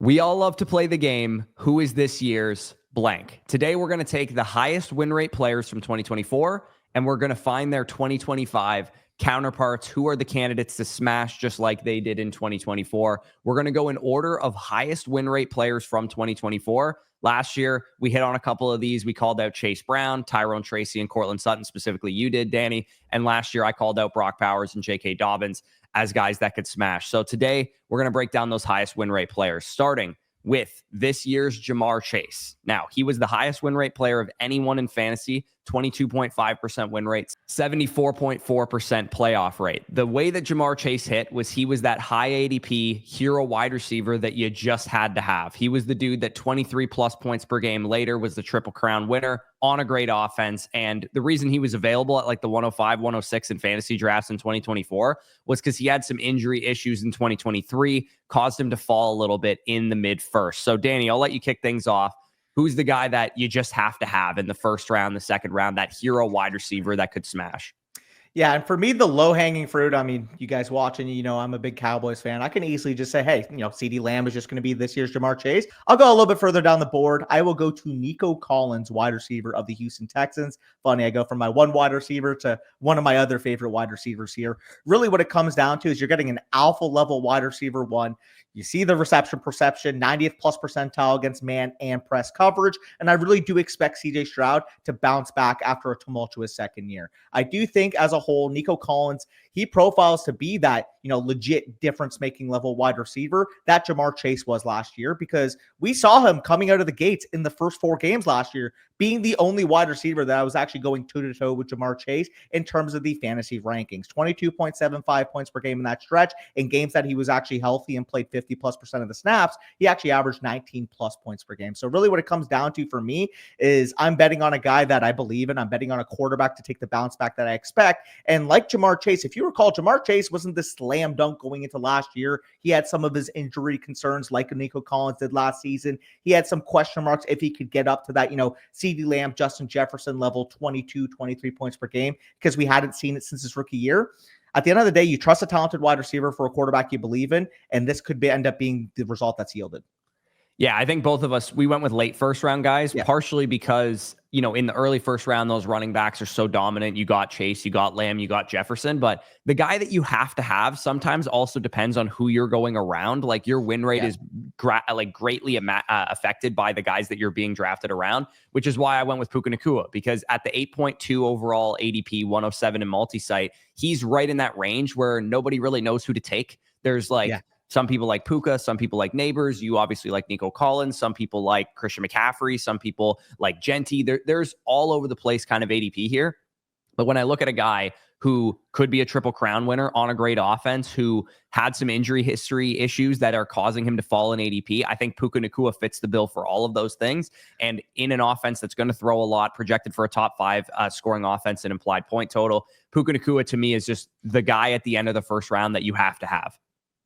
We all love to play the game, who is this year's blank? Today, we're going to take the highest win rate players from 2024, and we're going to find their 2025 counterparts. Who are the candidates to smash just like they did in 2024? We're going to go in order of highest win rate players from 2024. Last year, we hit on a couple of these. We called out Chase Brown, Tyrone Tracy, and Cortland Sutton. Specifically, you did, Danny. And last year, I called out Brock Powers and J.K. Dobbins as guys that could smash. So today, we're going to break down those highest win rate players, starting with this year's Ja'Marr Chase. Now, he was the highest win rate player of anyone in fantasy, 22.5% win rate, 74.4% playoff rate. The way that Ja'Marr Chase hit was he was that high ADP hero wide receiver that you just had to have. He was the dude that 23 plus points per game later was the Triple Crown winner on a great offense. And the reason he was available at like the 105, 106 in fantasy drafts in 2024 was because he had some injury issues in 2023, caused him to fall a little bit in the mid first. So Danny, I'll let you kick things off. Who's the guy that you just have to have in the first round, the second round, that hero wide receiver that could smash? Yeah, and for me, the low-hanging fruit, I mean, you guys watching, I'm a big Cowboys fan. I can easily just say, hey, CeeDee Lamb is just going to be this year's Ja'Marr Chase. I'll go a little bit further down the board. I will go to Nico Collins, wide receiver of the Houston Texans. Funny, I go from my one wide receiver to one of my other favorite wide receivers here. Really what it comes down to is you're getting an alpha-level wide receiver one. You see the reception perception, 90th plus percentile against man and press coverage. And I really do expect CJ Stroud to bounce back after a tumultuous second year. I do think as a whole, Nico Collins, he profiles to be that, legit difference-making level wide receiver that Ja'Marr Chase was last year, because we saw him coming out of the gates in the first 4 games last year, being the only wide receiver that I was actually going toe-to-toe with Ja'Marr Chase in terms of the fantasy rankings. 22.75 points per game in that stretch. In games that he was actually healthy and played 50+% of the snaps, he actually averaged 19+ points per game. So really what it comes down to for me is I'm betting on a guy that I believe in. I'm betting on a quarterback to take the bounce back that I expect. And like Ja'Marr Chase, if you recall, Ja'Marr Chase wasn't the slam dunk going into last year. He had some of his injury concerns like Nico Collins did last season. He had some question marks if he could get up to that, CeeDee Lamb, Justin Jefferson level, 22, 23 points per game, because we hadn't seen it since his rookie year. At the end of the day, you trust a talented wide receiver for a quarterback you believe in, and this could end up being the result that's yielded. Yeah, I think both of us, we went with late first round guys, partially because, in the early first round, those running backs are so dominant. You got Chase, you got Lamb, you got Jefferson, but the guy that you have to have sometimes also depends on who you're going around. Like your win rate is greatly affected by the guys that you're being drafted around, which is why I went with Puka Nacua, because at the 8.2 overall ADP, 107 in multi-site, he's right in that range where nobody really knows who to take. There's some people like Puka, some people like Neighbors. You obviously like Nico Collins. Some people like Christian McCaffrey. Some people like Genty. There's all over the place kind of ADP here. But when I look at a guy who could be a Triple Crown winner on a great offense, who had some injury history issues that are causing him to fall in ADP, I think Puka Nacua fits the bill for all of those things. And in an offense that's going to throw a lot, projected for a top 5 scoring offense and implied point total, Puka Nacua to me is just the guy at the end of the first round that you have to have.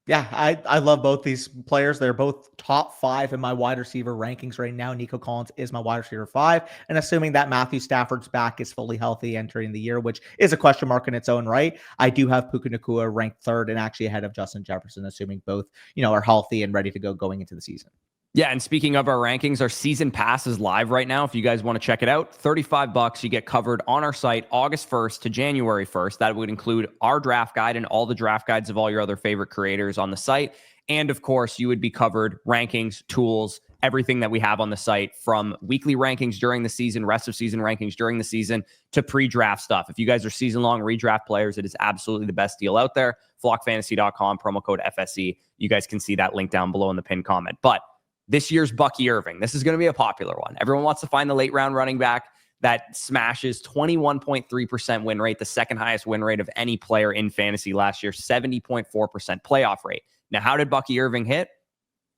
Yeah, I love both these players. They're both top 5 in my wide receiver rankings right now. Nico Collins is my wide receiver 5. And assuming that Matthew Stafford's back is fully healthy entering the year, which is a question mark in its own right, I do have Puka Nacua ranked 3rd and actually ahead of Justin Jefferson, assuming both, are healthy and ready to go going into the season. Yeah, and speaking of our rankings, our season pass is live right now. If you guys want to check it out, $35. You get covered on our site August 1st to January 1st. That would include our draft guide and all the draft guides of all your other favorite creators on the site. And of course, you would be covered rankings, tools, everything that we have on the site, from weekly rankings during the season, rest of season rankings during the season, to pre-draft stuff. If you guys are season-long redraft players, it is absolutely the best deal out there. Flockfantasy.com, promo code FSE. You guys can see that link down below in the pinned comment. But this year's Bucky Irving, this is going to be a popular one. Everyone wants to find the late round running back that smashes 21.3% win rate, the second highest win rate of any player in fantasy last year, 70.4% playoff rate. Now, how did Bucky Irving hit?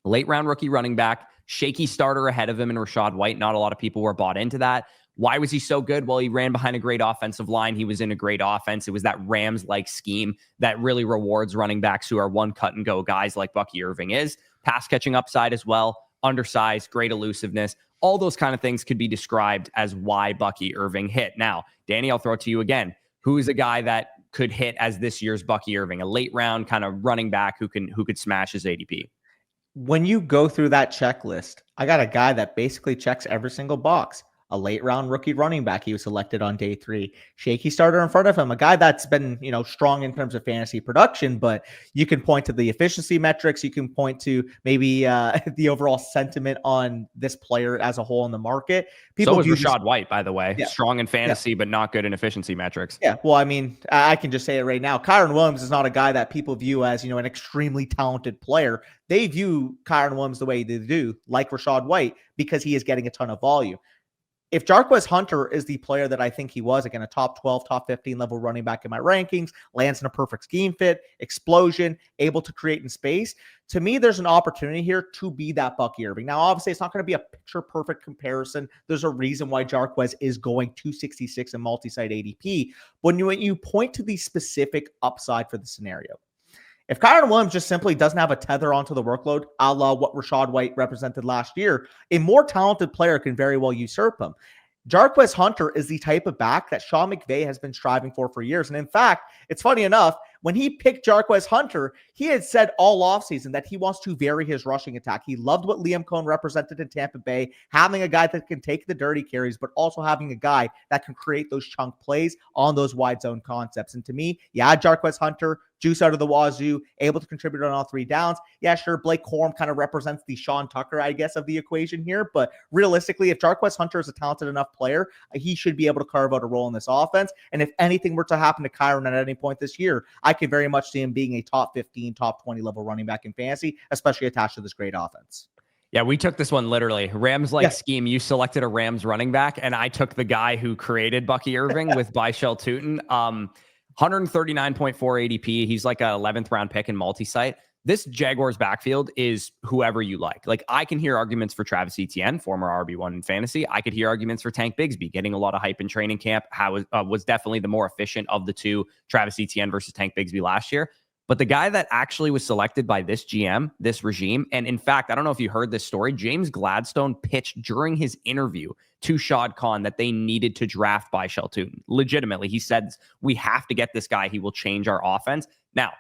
Late round rookie running back, shaky starter ahead of him in Rachaad White. Not a lot of people were bought into that. Why was he so good? Well, he ran behind a great offensive line. He was in a great offense. It was that Rams-like scheme that really rewards running backs who are one cut and go guys like Bucky Irving is. Pass catching upside as well, undersized, great elusiveness. All those kind of things could be described as why Bucky Irving hit. Now, Danny, I'll throw it to you again. Who is a guy that could hit as this year's Bucky Irving, a late round kind of running back who could smash his ADP? When you go through that checklist, I got a guy that basically checks every single box. A late round rookie running back. He was selected on day 3. Shaky starter in front of him. A guy that's been, strong in terms of fantasy production, but you can point to the efficiency metrics. You can point to maybe the overall sentiment on this player as a whole in the market. So People was view Rachaad White, by the way. Yeah. Strong in fantasy, but not good in efficiency metrics. Yeah, well, I mean, I can just say it right now. Kyron Williams is not a guy that people view as, an extremely talented player. They view Kyron Williams the way they do, like Rachaad White, because he is getting a ton of volume. If Jarquez Hunter is the player that I think he was, again, a top 12, top 15 level running back in my rankings, lands in a perfect scheme fit, explosion, able to create in space, to me, there's an opportunity here to be that Bucky Irving. Now, obviously, it's not going to be a picture-perfect comparison. There's a reason why Jarquez is going 266 in multi-site ADP. When you point to the specific upside for the scenario, if Kyron Williams just simply doesn't have a tether onto the workload, a la what Rachaad White represented last year, a more talented player can very well usurp him. Jarquez Hunter is the type of back that Sean McVay has been striving for years. And in fact, it's funny enough, when he picked Jarquez Hunter, he had said all offseason that he wants to vary his rushing attack. He loved what Liam Cohen represented in Tampa Bay, having a guy that can take the dirty carries, but also having a guy that can create those chunk plays on those wide zone concepts. And to me, Jarquez Hunter, juice out of the wazoo, able to contribute on all 3 downs. Yeah, sure, Blake Corum kind of represents the Sean Tucker, I guess, of the equation here. But realistically, if Jarquez Hunter is a talented enough player, he should be able to carve out a role in this offense. And if anything were to happen to Kyron at any point this year, I could very much see him being a top 15, top 20 level running back in fantasy, especially attached to this great offense. Yeah, we took this one literally. Rams-like scheme. You selected a Rams running back, and I took the guy who created Bucky Irving with Byshell Tootin. 139.4 ADP. He's like an 11th round pick in multi-site. This Jaguars backfield is whoever you like. Like, I can hear arguments for Travis Etienne, former RB1 in fantasy. I could hear arguments for Tank Bigsby, getting a lot of hype in training camp. Was definitely the more efficient of the two, Travis Etienne versus Tank Bigsby last year. But the guy that actually was selected by this GM, this regime, and in fact, I don't know if you heard this story, James Gladstone pitched during his interview to Shad Khan that they needed to draft Byshell Tootin. Legitimately, he said, we have to get this guy. He will change our offense. Now,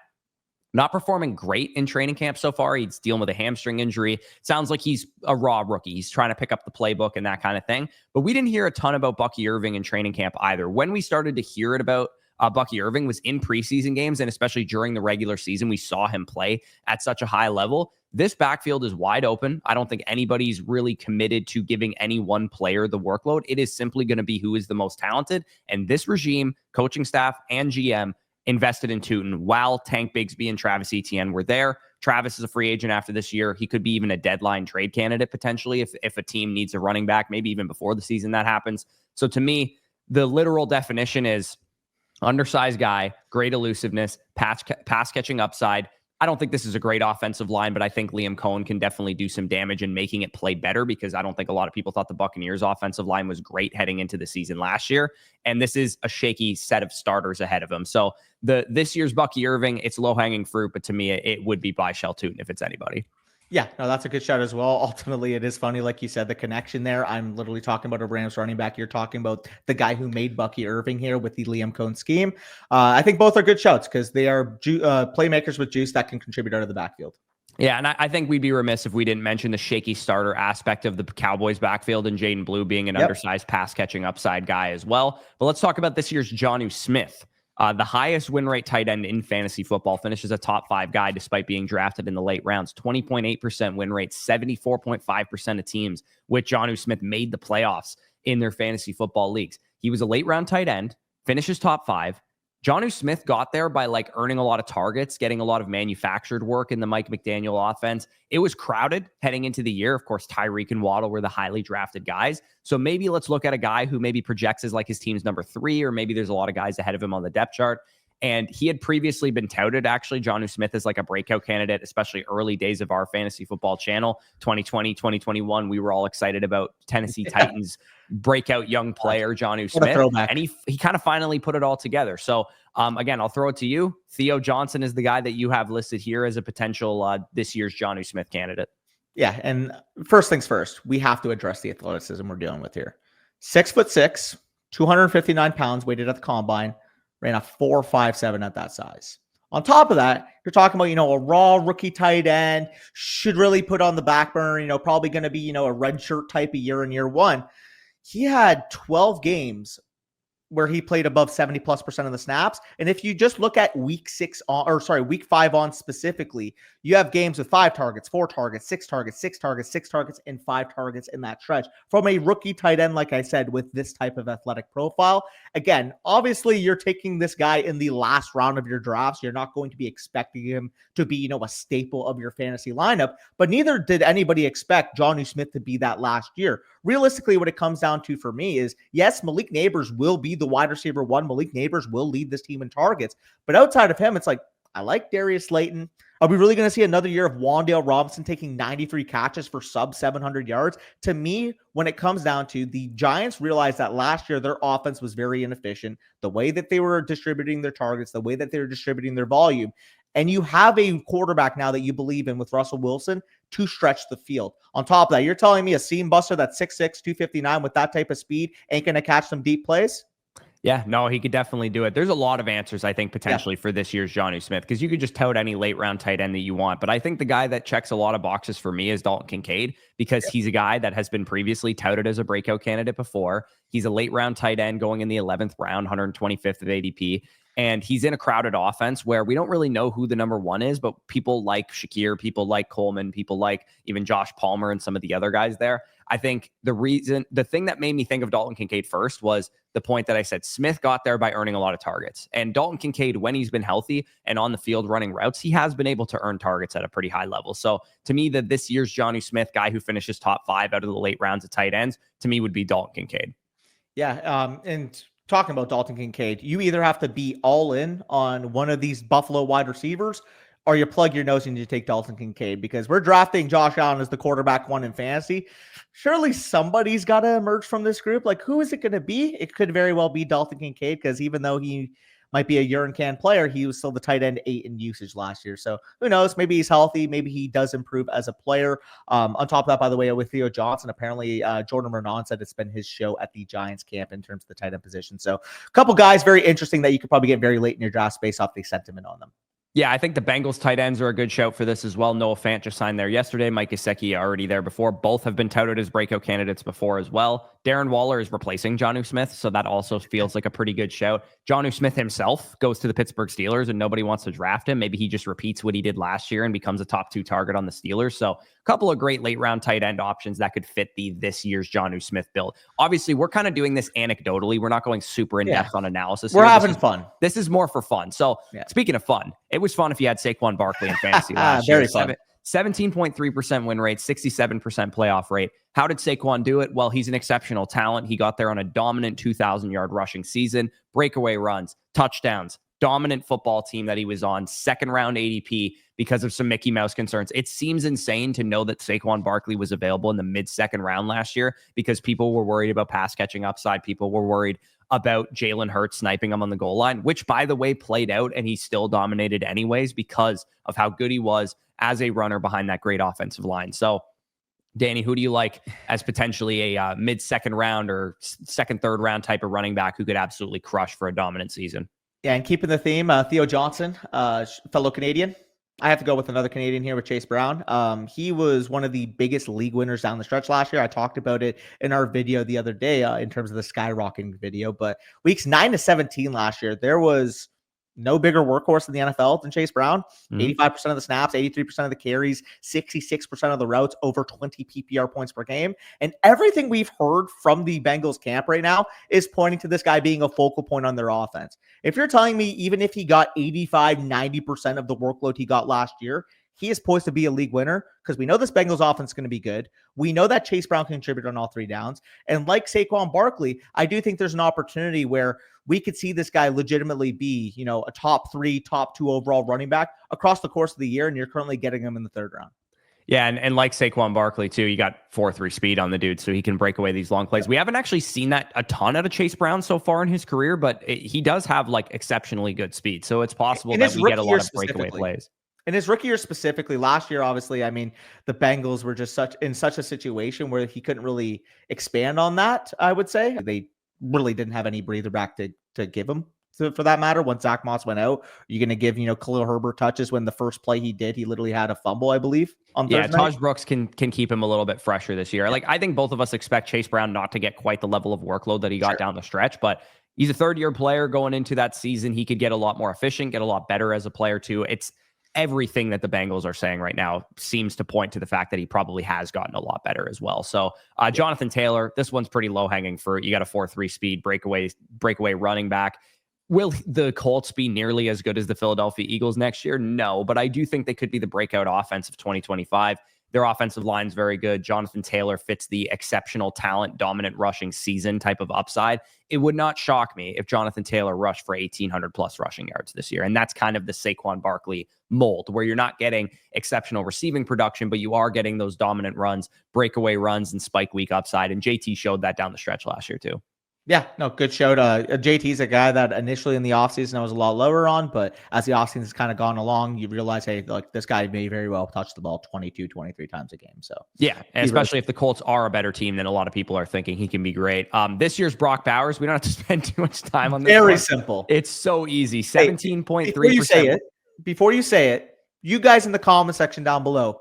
not performing great in training camp so far. He's dealing with a hamstring injury. Sounds like he's a raw rookie. He's trying to pick up the playbook and that kind of thing. But we didn't hear a ton about Bucky Irving in training camp either. When we started to hear it about Bucky Irving was in preseason games, and especially during the regular season, we saw him play at such a high level. This backfield is wide open. I don't think anybody's really committed to giving any one player the workload. It is simply going to be who is the most talented. And this regime, coaching staff, and GM invested in Tootin while Tank Bigsby and Travis Etienne were there. Travis is a free agent after this year. He could be even a deadline trade candidate potentially if a team needs a running back, maybe even before the season that happens. So to me, the literal definition is undersized guy, great elusiveness, pass catching upside. I don't think this is a great offensive line, but I think Liam Cohen can definitely do some damage in making it play better, because I don't think a lot of people thought the Buccaneers offensive line was great heading into the season last year. And this is a shaky set of starters ahead of him. So this year's Bucky Irving, it's low hanging fruit, but to me, it would be Byshell Tootin if it's anybody. Yeah, no, that's a good shot as well. Ultimately, it is funny, like you said, the connection there. I'm literally talking about a Rams running back. You're talking about the guy who made Bucky Irving here with the Liam Cohen scheme. I think both are good shouts because they are playmakers with juice that can contribute out of the backfield. Yeah, and I think we'd be remiss if we didn't mention the shaky starter aspect of the Cowboys backfield and Jaden Blue being an undersized pass-catching upside guy as well. But let's talk about this year's Jonnu Smith. The highest win rate tight end in fantasy football, finishes a top 5 guy despite being drafted in the late rounds. 20.8% win rate, 74.5% of teams with Jonnu Smith made the playoffs in their fantasy football leagues. He was a late round tight end, finishes top 5. Jonnu Smith got there by earning a lot of targets, getting a lot of manufactured work in the Mike McDaniel offense. It was crowded heading into the year. Of course, Tyreek and Waddle were the highly drafted guys. So maybe let's look at a guy who maybe projects as his team's number 3, or maybe there's a lot of guys ahead of him on the depth chart. And he had previously been touted, actually, Jonnu Smith as a breakout candidate, especially early days of our fantasy football channel, 2020, 2021. We were all excited about Tennessee Titans breakout young player, Jonnu Smith. And he kind of finally put it all together. So again, I'll throw it to you. Theo Johnson is the guy that you have listed here as a potential this year's Jonnu Smith candidate. Yeah. And first things first, we have to address the athleticism we're dealing with here. 6'6", 259 pounds, weighted at the combine. Ran a 4.57 at that size. On top of that, you're talking about, a raw rookie tight end, should really put on the back burner, probably going to be, a red shirt type of year in year one. He had 12 games where he played above 70+% of the snaps. And if you just look at week 5 on specifically, you have games with 5 targets, 4 targets, 6 targets, 6 targets, 6 targets, and 5 targets in that stretch from a rookie tight end, like I said, with this type of athletic profile. Again, obviously you're taking this guy in the last round of your drafts. You're not going to be expecting him to be, a staple of your fantasy lineup, but neither did anybody expect Jonnu Smith to be that last year. Realistically, what it comes down to for me is, yes, Malik Neighbors will be the wide receiver one. Malik Neighbors will lead this team in targets. But outside of him, it's like, I like Darius Slayton. Are we really going to see another year of Wan'Dale Robinson taking 93 catches for sub 700 yards? To me, when it comes down to, the Giants realized that last year their offense was very inefficient. The way that they were distributing their targets, the way that they were distributing their volume. And you have a quarterback now that you believe in with Russell Wilson to stretch the field. On top of that, you're telling me a seam buster that's 6'6", 259 with that type of speed ain't going to catch some deep plays? Yeah, no, he could definitely do it. There's a lot of answers, I think, potentially for this year's Jonnu Smith, because you could just tout any late round tight end that you want. But I think the guy that checks a lot of boxes for me is Dalton Kincaid, because he's a guy that has been previously touted as a breakout candidate before. He's a late round tight end going in the 11th round, 125th of ADP. And he's in a crowded offense where we don't really know who the number one is, but people like Shakir, people like Coleman, people like even Josh Palmer and some of the other guys there. I think the thing that made me think of Dalton Kincaid first was the point that I said Smith got there by earning a lot of targets. And Dalton Kincaid, when he's been healthy and on the field running routes, he has been able to earn targets at a pretty high level. So to me, this year's Jonnu Smith, guy who finishes top 5 out of the late rounds of tight ends, to me would be Dalton Kincaid. Yeah, and talking about Dalton Kincaid, you either have to be all in on one of these Buffalo wide receivers, or you plug your nose and you take Dalton Kincaid, because we're drafting Josh Allen as the quarterback one in fantasy. Surely somebody's got to emerge from this group. Like, who is it going to be? It could very well be Dalton Kincaid, because even though he might be a urine can player, he was still the tight end 8 in usage last year. So who knows? Maybe he's healthy. Maybe he does improve as a player. On top of that, by the way, with Theo Johnson, apparently Jordan Renan said it's been his show at the Giants camp in terms of the tight end position. So a couple guys very interesting that you could probably get very late in your draft based off the sentiment on them. Yeah, I think the Bengals tight ends are a good shout for this as well. Noah Fant just signed there yesterday. Mike Gesicki already there before. Both have been touted as breakout candidates before as well. Darren Waller is replacing Jonnu Smith, so that also feels like a pretty good shout. Jonnu Smith himself goes to the Pittsburgh Steelers and nobody wants to draft him. Maybe he just repeats what he did last year and becomes a top 2 target on the Steelers. So a couple of great late round tight end options that could fit this year's Jonnu Smith build. Obviously, we're kind of doing this anecdotally. We're not going super in depth on analysis. We're having fun. This is more for fun. So speaking of fun, it was fun if you had Saquon Barkley in fantasy last year. Very fun. 17.3% win rate, 67% playoff rate. How did Saquon do it? Well, he's an exceptional talent. He got there on a dominant 2,000-yard rushing season, breakaway runs, touchdowns, dominant football team that he was on, second-round ADP because of some Mickey Mouse concerns. It seems insane to know that Saquon Barkley was available in the mid-second round last year because people were worried about pass-catching upside. People were worried about Jalen Hurts sniping him on the goal line, which, by the way, played out, and he still dominated anyways because of how good he was as a runner behind that great offensive line. So, Danny, who do you like as potentially a mid-second round or second, third round type of running back who could absolutely crush for a dominant season? Yeah, and keeping the theme, Theo Johnson, fellow Canadian. I have to go with another Canadian here with Chase Brown. He was one of the biggest league winners down the stretch last year. I talked about it in our video the other day in terms of the skyrocketing video. But weeks 9 to 17 last year, there was no bigger workhorse in the NFL than Chase Brown. 85% of the snaps, 83% of the carries, 66% of the routes, over 20 PPR points per game. And everything we've heard from the Bengals camp right now is pointing to this guy being a focal point on their offense. If you're telling me even if he got 85, 90% of the workload he got last year, he is poised to be a league winner, because we know this Bengals offense is going to be good. We know that Chase Brown can contribute on all 3 downs. And like Saquon Barkley, I do think there's an opportunity where we could see this guy legitimately be, a top 3, top 2 overall running back across the course of the year. And you're currently getting him in the 3rd round. Yeah, and like Saquon Barkley, too, you got 4.3 speed on the dude, so he can break away these long plays. We haven't actually seen that a ton out of Chase Brown so far in his career, but he does have, exceptionally good speed. So it's possible that we get a lot of breakaway plays. In his rookie year specifically, last year, obviously, the Bengals were just in such a situation where he couldn't really expand on that, I would say. They really didn't have any breather back to give him for that matter, when Zach Moss went out? Are you going to give, Khalil Herbert touches when the first play he did, he literally had a fumble, I believe, on Thursday night? Taj Brooks can keep him a little bit fresher this year. Like, I think both of us expect Chase Brown not to get quite the level of workload that he got down the stretch, but he's a third-year player going into that season. He could get a lot more efficient, get a lot better as a player too. It's everything that the Bengals are saying right now seems to point to the fact that he probably has gotten a lot better as well. So Jonathan Taylor, this one's pretty low-hanging fruit. You got a 4.3 speed breakaway running back. Will the Colts be nearly as good as the Philadelphia Eagles next year? No, but I do think they could be the breakout offense of 2025. Their offensive line's very good. Jonathan Taylor fits the exceptional talent, dominant rushing season type of upside. It would not shock me if Jonathan Taylor rushed for 1,800 plus rushing yards this year. And that's kind of the Saquon Barkley mold, where you're not getting exceptional receiving production, but you are getting those dominant runs, breakaway runs, and spike week upside. And JT showed that down the stretch last year too. Yeah, no, good show. JT's a guy that initially in the offseason I was a lot lower on, but as the offseason has kind of gone along, you realize, hey, like this guy may very well touch the ball 22, 23 times a game. So yeah, and especially if the Colts are a better team than a lot of people are thinking, he can be great. This year's Brock Bowers, we don't have to spend too much time on this. Very simple. It's so easy. 17.3%. Before you say it, you guys in the comment section down below,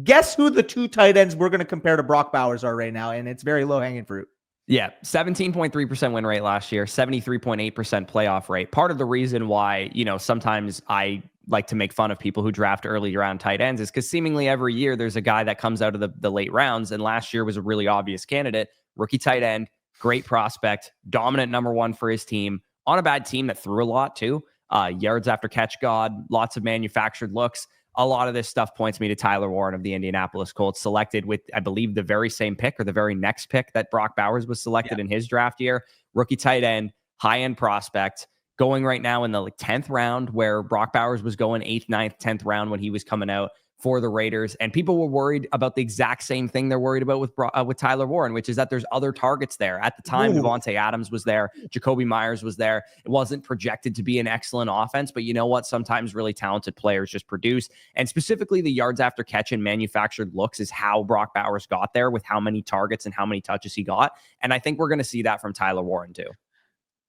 guess who the two tight ends we're going to compare to Brock Bowers are right now, and it's very low-hanging fruit. Yeah, 17.3% win rate last year, 73.8% playoff rate. Part of the reason why, sometimes I like to make fun of people who draft early round tight ends is because seemingly every year there's a guy that comes out of the late rounds, and last year was a really obvious candidate. Rookie tight end, great prospect, dominant number one for his team, on a bad team that threw a lot too. Yards after catch god, lots of manufactured looks. A lot of this stuff points me to Tyler Warren of the Indianapolis Colts, selected with, I believe, the very same pick or the very next pick that Brock Bowers was selected in his draft year. Rookie tight end, high-end prospect, going right now in the 10th round, where Brock Bowers was going 8th, 9th, 10th round when he was coming out for the Raiders. And people were worried about the exact same thing they're worried about with Tyler Warren, which is that there's other targets there. At the time, Devontae Adams was there. Jacoby Myers was there. It wasn't projected to be an excellent offense, but you know what? Sometimes really talented players just produce. And specifically the yards after catch and manufactured looks is how Brock Bowers got there, with how many targets and how many touches he got. And I think we're going to see that from Tyler Warren too.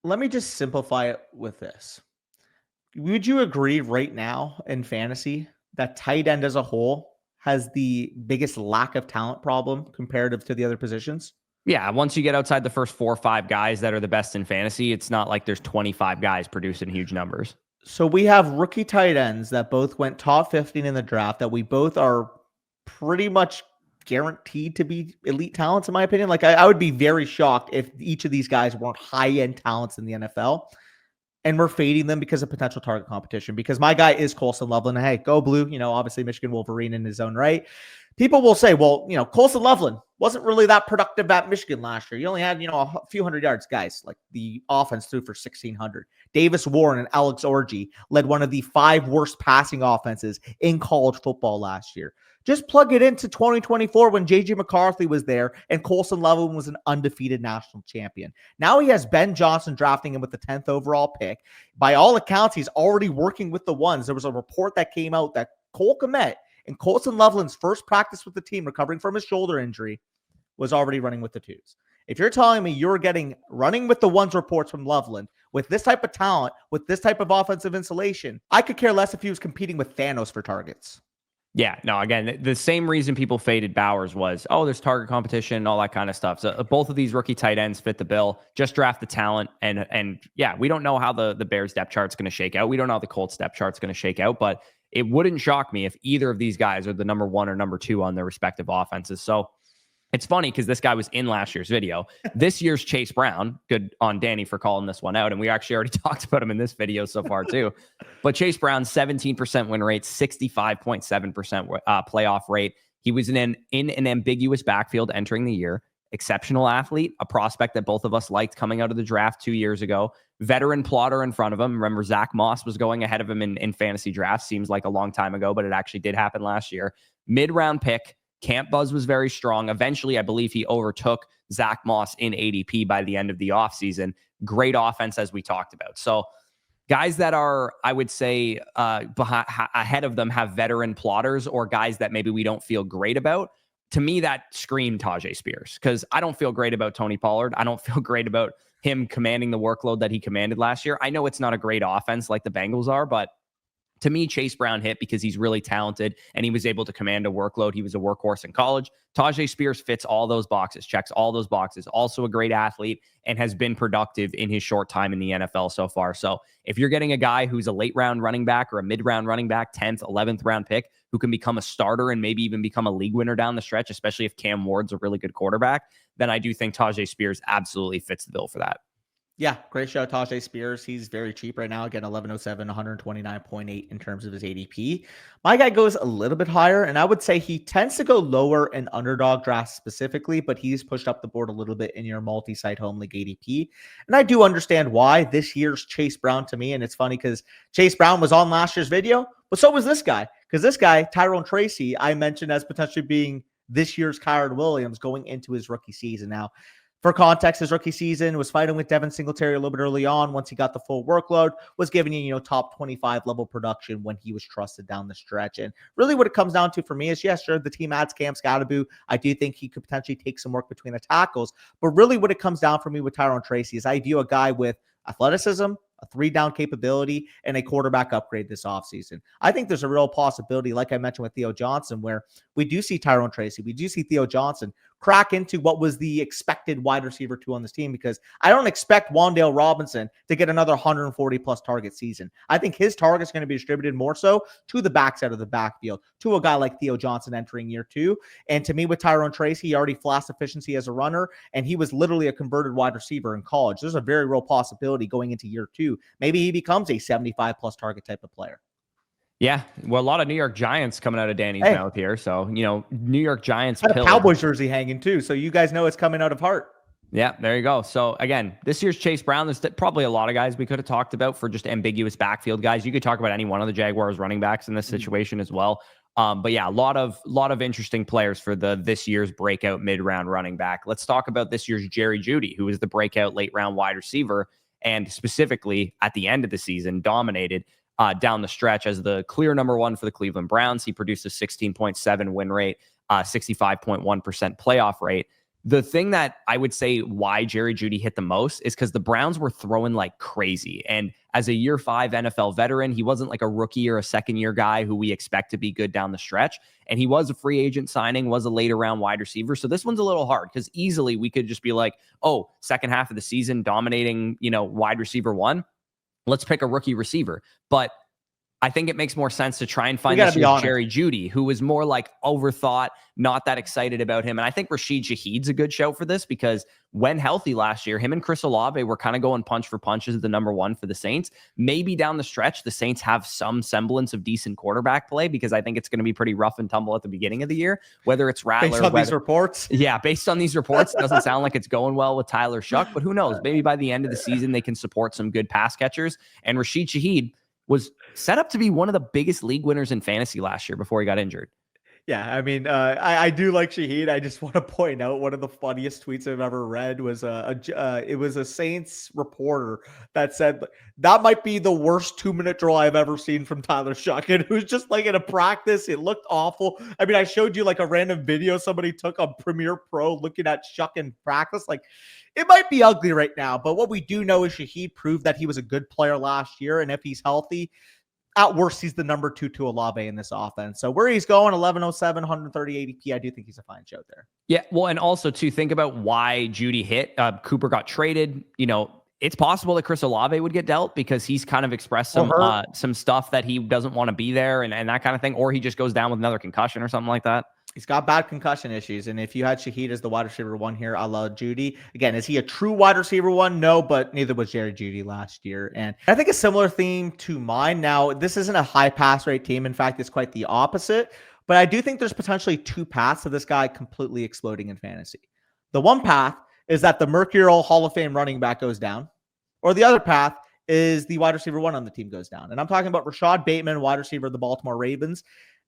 Let me just simplify it with this. Would you agree right now in fantasy that tight end as a whole has the biggest lack of talent problem comparative to the other positions? Yeah, once you get outside the first 4 or 5 guys that are the best in fantasy, it's not like there's 25 guys producing huge numbers. So we have rookie tight ends that both went top 15 in the draft that we both are pretty much guaranteed to be elite talents, in my opinion. Like I would be very shocked if each of these guys weren't high-end talents in the NFL. And we're fading them because of potential target competition. Because my guy is Colston Loveland. Hey, go blue. Obviously Michigan Wolverine in his own right. People will say, well, Colston Loveland wasn't really that productive at Michigan last year. He only had, a few hundred yards. Guys, like the offense threw for 1,600. Davis Warren and Alex Orji led one of the 5 worst passing offenses in college football last year. Just plug it into 2024 when J.J. McCarthy was there and Colston Loveland was an undefeated national champion. Now he has Ben Johnson drafting him with the 10th overall pick. By all accounts, he's already working with the ones. There was a report that came out that Cole Kmet, in Colston Loveland's first practice with the team, recovering from his shoulder injury, was already running with the 2s. If you're telling me you're getting running with the 1s reports from Loveland with this type of talent, with this type of offensive insulation, I could care less if he was competing with Thanos for targets. Yeah, no, again, the same reason people faded Bowers was, there's target competition and all that kind of stuff. So both of these rookie tight ends fit the bill. Just draft the talent. And yeah, we don't know how the Bears depth chart's going to shake out. We don't know how the Colts depth chart's going to shake out, but it wouldn't shock me if either of these guys are the number 1 or number 2 on their respective offenses. So it's funny because this guy was in last year's video. This year's Chase Brown, good on Danny for calling this one out. And we actually already talked about him in this video so far too. But Chase Brown, 17% win rate, 65.7% playoff rate. He was in an ambiguous backfield entering the year. Exceptional athlete, a prospect that both of us liked coming out of the draft 2 years ago. Veteran plotter in front of him. Remember, Zach Moss was going ahead of him in fantasy drafts. Seems like a long time ago, but it actually did happen last year. Mid-round pick. Camp buzz was very strong. Eventually, I believe he overtook Zach Moss in ADP by the end of the offseason. Great offense, as we talked about. So guys that are, I would say, ahead of them have veteran plotters or guys that maybe we don't feel great about. To me, that screamed Tajay Spears, because I don't feel great about Tony Pollard. I don't feel great about him commanding the workload that he commanded last year. I know it's not a great offense like the Bengals are, but to me, Chase Brown hit because he's really talented and he was able to command a workload. He was a workhorse in college. Tajay Spears fits all those boxes, checks all those boxes. Also a great athlete and has been productive in his short time in the NFL so far. So if you're getting a guy who's a late round running back or a mid round running back, 10th, 11th round pick, who can become a starter and maybe even become a league winner down the stretch, especially if Cam Ward's a really good quarterback, then I do think Tajay Spears absolutely fits the bill for that. Yeah, great show, Tajay Spears. He's very cheap right now. Again, 1107, 129.8 in terms of his ADP. My guy goes a little bit higher, and I would say he tends to go lower in underdog drafts specifically, but he's pushed up the board a little bit in your multi-site home league ADP. And I do understand why. This year's Chase Brown to me, and it's funny because Chase Brown was on last year's video, but so was this guy. Because this guy, Tyrone Tracy, I mentioned as potentially being this year's Kyron Williams going into his rookie season. Now, for context, his rookie season was fighting with Devin Singletary a little bit early on. Once he got the full workload, was giving you, top 25 level production when he was trusted down the stretch. And really what it comes down to for me is, yes, sure, the team adds Cam Scatterboo. I do think he could potentially take some work between the tackles. But really what it comes down for me with Tyrone Tracy is I view a guy with athleticism, a 3-down capability, and a quarterback upgrade this offseason. I think there's a real possibility, like I mentioned with Theo Johnson, where we do see Tyrone Tracy, we do see Theo Johnson crack into what was the expected wide receiver 2 on this team, because I don't expect Wan'Dale Robinson to get another 140 plus target season. I think his target's going to be distributed more so to the backside of the backfield, to a guy like Theo Johnson entering year 2. And to me, with Tyrone Tracy, he already flashed efficiency as a runner, and he was literally a converted wide receiver in college. There's a very real possibility going into year 2. Maybe he becomes a 75 plus target type of player. Yeah, well, a lot of New York Giants coming out of Danny's mouth here. So, New York Giants. Had a Cowboys jersey hanging too. So you guys know it's coming out of heart. Yeah, there you go. So again, this year's Chase Brown, there's probably a lot of guys we could have talked about for just ambiguous backfield guys. You could talk about any one of the Jaguars running backs in this situation as well. But yeah, a lot of interesting players for this year's breakout mid-round running back. Let's talk about this year's Jerry Jeudy, who is the breakout late round wide receiver, and specifically at the end of the season dominated down the stretch as the clear number 1 for the Cleveland Browns. He produced a 16.7 win rate, 65.1% playoff rate. The thing that I would say why Jerry Jeudy hit the most is because the Browns were throwing like crazy. And as a year 5 NFL veteran, he wasn't like a rookie or a second-year guy who we expect to be good down the stretch. And he was a free agent signing, was a later round wide receiver. So this one's a little hard because easily we could just be like, oh, second half of the season dominating, wide receiver 1. Let's pick a rookie receiver. But I think it makes more sense to try and find this Jerry Jeudy, who is more like overthought, not that excited about him. And I think Rashid Shaheed's a good show for this because when healthy last year, him and Chris Olave were kind of going punch for punch as the number 1 for the Saints. Maybe down the stretch, the Saints have some semblance of decent quarterback play because I think it's going to be pretty rough and tumble at the beginning of the year, whether it's Rattler. Based on these reports? Yeah, based on these reports, it doesn't sound like it's going well with Tyler Shuck, but who knows? Maybe by the end of the season, they can support some good pass catchers. And Rashid Shaheed was set up to be one of the biggest league winners in fantasy last year before he got injured. Yeah, I mean, I do like Shaheed. I just want to point out one of the funniest tweets I've ever read was it was a Saints reporter that said that might be the worst 2-minute drill I've ever seen from Tyler Shuck. And it was just like in a practice. It looked awful. I mean, I showed you like a random video somebody took on Premiere Pro looking at Shuck in practice. Like, it might be ugly right now, but what we do know is Shaheed proved that he was a good player last year. And if he's healthy, at worst, he's the number 2 to Olave in this offense. So where he's going, 1107, 130 ADP, I do think he's a fine show there. Yeah, well, and also, to think about why Jeudy hit. Cooper got traded. It's possible that Chris Olave would get dealt because he's kind of expressed some stuff that he doesn't want to be there and that kind of thing, or he just goes down with another concussion or something like that. He's got bad concussion issues. And if you had Shaheed as the wide receiver 1 here, a la Jeudy, again, is he a true wide receiver 1? No, but neither was Jerry Jeudy last year. And I think a similar theme to mine. Now, this isn't a high pass rate team. In fact, it's quite the opposite. But I do think there's potentially 2 paths to this guy completely exploding in fantasy. The one path is that the Mercurial Hall of Fame running back goes down, or the other path is the wide receiver 1 on the team goes down. And I'm talking about Rashad Bateman, wide receiver of the Baltimore Ravens.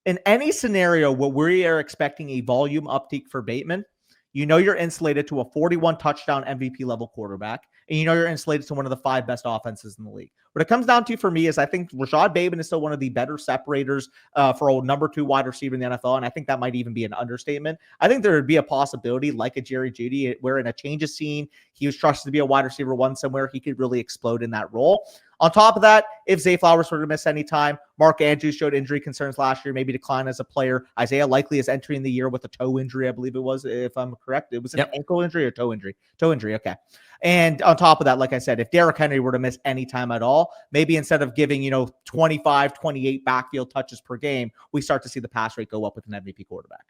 In any scenario where we are expecting a volume uptick for Bateman, you're insulated to a 41 touchdown MVP level quarterback, and you know you're insulated to one of the 5 best offenses in the league. What it comes down to for me is I think Rashad Bateman is still one of the better separators for a number 2 wide receiver in the NFL, and I think that might even be an understatement. I think there would be a possibility like a Jerry Jeudy where in a change of scene, he was trusted to be a wide receiver 1 somewhere, he could really explode in that role. On top of that, if Zay Flowers were to miss any time, Mark Andrews showed injury concerns last year, maybe decline as a player. Isaiah Likely is entering the year with a toe injury, I believe it was, if I'm correct. It was an ankle injury or toe injury? Toe injury, okay. And on top of that, like I said, if Derrick Henry were to miss any time at all, maybe instead of giving, 25, 28 backfield touches per game, we start to see the pass rate go up with an MVP quarterback.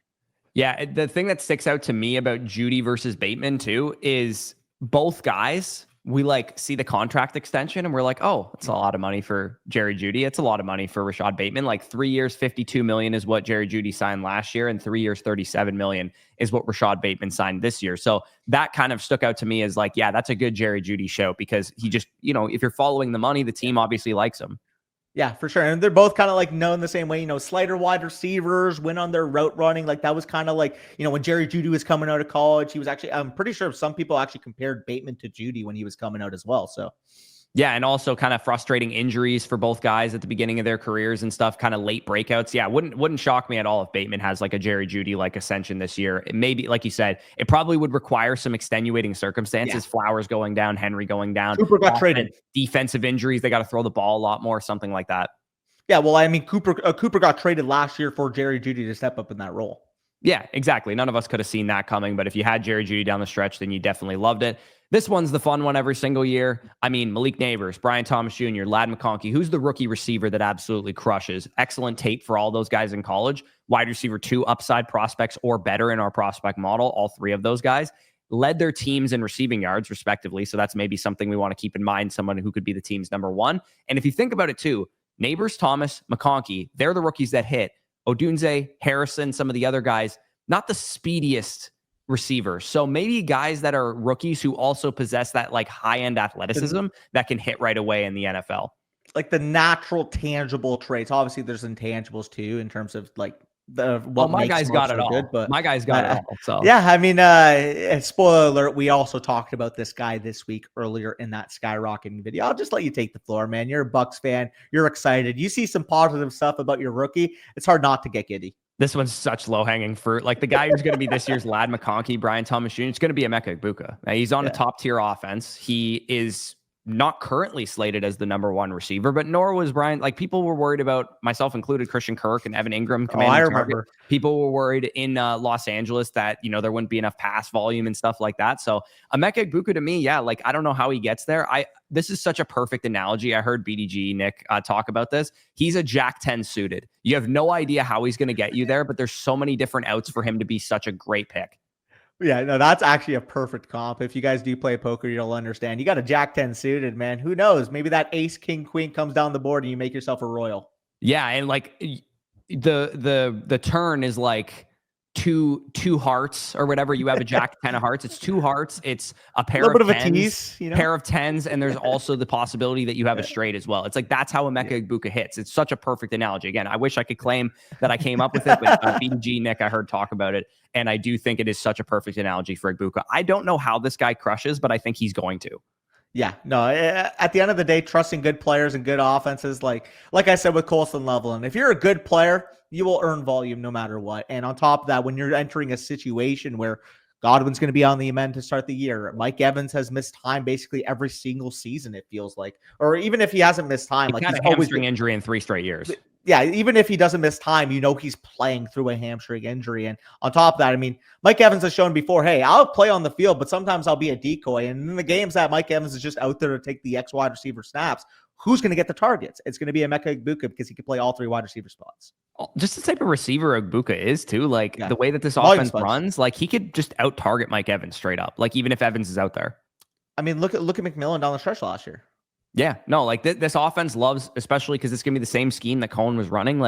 Yeah, the thing that sticks out to me about Jeudy versus Bateman too is both guys, we see the contract extension and we're like, oh, it's a lot of money for Jerry Jeudy. It's a lot of money for Rashad Bateman. 3 years, $52 million is what Jerry Jeudy signed last year, and 3 years, $37 million is what Rashad Bateman signed this year. So that kind of stuck out to me as yeah, that's a good Jerry Jeudy show, because he just, if you're following the money, the team obviously likes him. Yeah, for sure. And they're both kind of known the same way, slighter wide receivers, win on their route running. That was kind of when Jerry Jeudy was coming out of college, he was actually, I'm pretty sure some people actually compared Bateman to Jeudy when he was coming out as well. So yeah, and also kind of frustrating injuries for both guys at the beginning of their careers and stuff, kind of late breakouts. Yeah, wouldn't shock me at all if Bateman has a Jerry Jeudy ascension this year. It may be, like you said, it probably would require some extenuating circumstances. Yeah. Flowers going down, Henry going down. Cooper got traded. Defensive injuries, they got to throw the ball a lot more, something like that. Yeah, well, I mean, Cooper got traded last year for Jerry Jeudy to step up in that role. Yeah, exactly. None of us could have seen that coming, but if you had Jerry Jeudy down the stretch, then you definitely loved it. This one's the fun one every single year. I mean, Malik Neighbors, Brian Thomas Jr., Ladd McConkey, who's the rookie receiver that absolutely crushes. Excellent tape for all those guys in college. Wide receiver 2 upside prospects or better in our prospect model. All 3 of those guys led their teams in receiving yards, respectively. So that's maybe something we want to keep in mind, someone who could be the team's number 1. And if you think about it too, Neighbors, Thomas, McConkey, they're the rookies that hit. Odunze, Harrison, some of the other guys, not the speediest receivers. So maybe guys that are rookies who also possess that high-end athleticism that can hit right away in the NFL. The natural tangible traits. Obviously, there's intangibles too in terms of my guy's got it all. Good, but my guy's got it all. So yeah, I mean, spoiler alert, we also talked about this guy this week earlier in that skyrocketing video. I'll just let you take the floor, man. You're a Bucks fan. You're excited. You see some positive stuff about your rookie. It's hard not to get giddy. This one's such low-hanging fruit. The guy who's going to be this year's Ladd McConkey, Brian Thomas Jr., it's going to be Emeka Egbuka. Now, he's on a top-tier offense. He is not currently slated as the number 1 receiver, but nor was Brian. People were worried about, myself included, Christian Kirk and Evan Ingram commanding I remember. target. People were worried in Los Angeles that, there wouldn't be enough pass volume and stuff like that. So Emeka Egbuka, to me, yeah, I don't know how he gets there. This is such a perfect analogy. I heard BDG Nick talk about this. He's a Jack 10 suited. You have no idea how he's going to get you there, but there's so many different outs for him to be such a great pick. Yeah, no, that's actually a perfect comp. If you guys do play poker, you'll understand. You got a Jack 10 suited, man. Who knows? Maybe that ace, king, queen comes down the board and you make yourself a royal. Yeah, and the turn is two hearts or whatever. You have a Jack 10 of hearts. It's 2 hearts. It's a pair of tens, a tease, pair of 10s, and there's also the possibility that you have a straight as well. It's that's how Emeka Egbuka hits. It's such a perfect analogy. Again, I wish I could claim that I came up with it, but BDG Nick, I heard talk about it, and I do think it is such a perfect analogy for Egbuka. I don't know how this guy crushes, but I think he's going to. Yeah, no, at the end of the day, trusting good players and good offenses, like I said with Colson Leveland, if you're a good player, you will earn volume no matter what. And on top of that, when you're entering a situation where Godwin's going to be on the amend to start the year, Mike Evans has missed time basically every single season, it feels like. Or even if he hasn't missed time, he's had a hamstring injury in 3 straight years. Yeah, even if he doesn't miss time, he's playing through a hamstring injury. And on top of that, I mean, Mike Evans has shown before, hey, I'll play on the field, but sometimes I'll be a decoy. And in the games that Mike Evans is just out there to take the X wide receiver snaps, who's going to get the targets? It's going to be Emeka Egbuka because he can play all 3 wide receiver spots. Just the type of receiver Egbuka is too. The way that this offense runs, he could just out target Mike Evans straight up. Even if Evans is out there. I mean, look at McMillan down the stretch last year. Yeah, no, this offense loves, especially because it's going to be the same scheme that Cohen was running,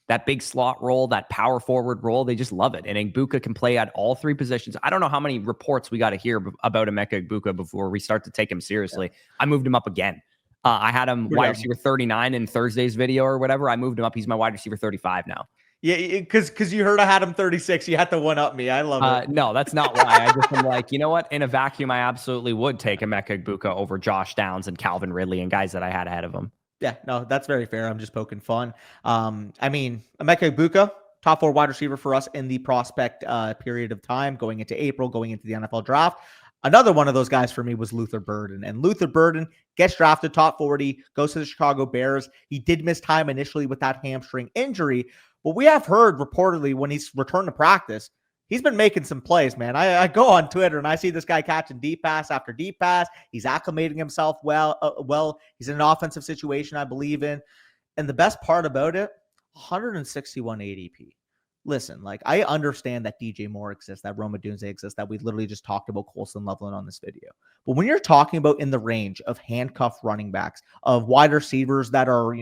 that big slot role, that power forward role. They just love it. And Egbuka can play at all 3 positions. I don't know how many reports we got to hear about Emeka Egbuka before we start to take him seriously. Yeah. I moved him up again. I had him wide receiver 39 in Thursday's video or whatever. I moved him up. He's my wide receiver 35 now. Yeah, because you heard I had him 36. You had to one up me. I love it. No, that's not why. I just am like, you know what? In a vacuum, I absolutely would take Emeka Egbuka over Josh Downs and Calvin Ridley and guys that I had ahead of him. Yeah, no, that's very fair. I'm just poking fun. I mean, Emeka Egbuka, top 4 wide receiver for us in the prospect period of time, going into April, going into the NFL draft. Another one of those guys for me was Luther Burden. And Luther Burden gets drafted top 40, goes to the Chicago Bears. He did miss time initially with that hamstring injury. But we have heard reportedly when he's returned to practice, he's been making some plays, man. I go on Twitter and I see this guy catching deep pass after deep pass. He's acclimating himself well. He's in an offensive situation I believe in. And the best part about it, 161 ADP. Listen, like I understand that DJ Moore exists, that Roma Dunze exists, that we literally just talked about Colson Loveland on this video. But when you're talking about in the range of handcuff running backs, of wide receivers that are,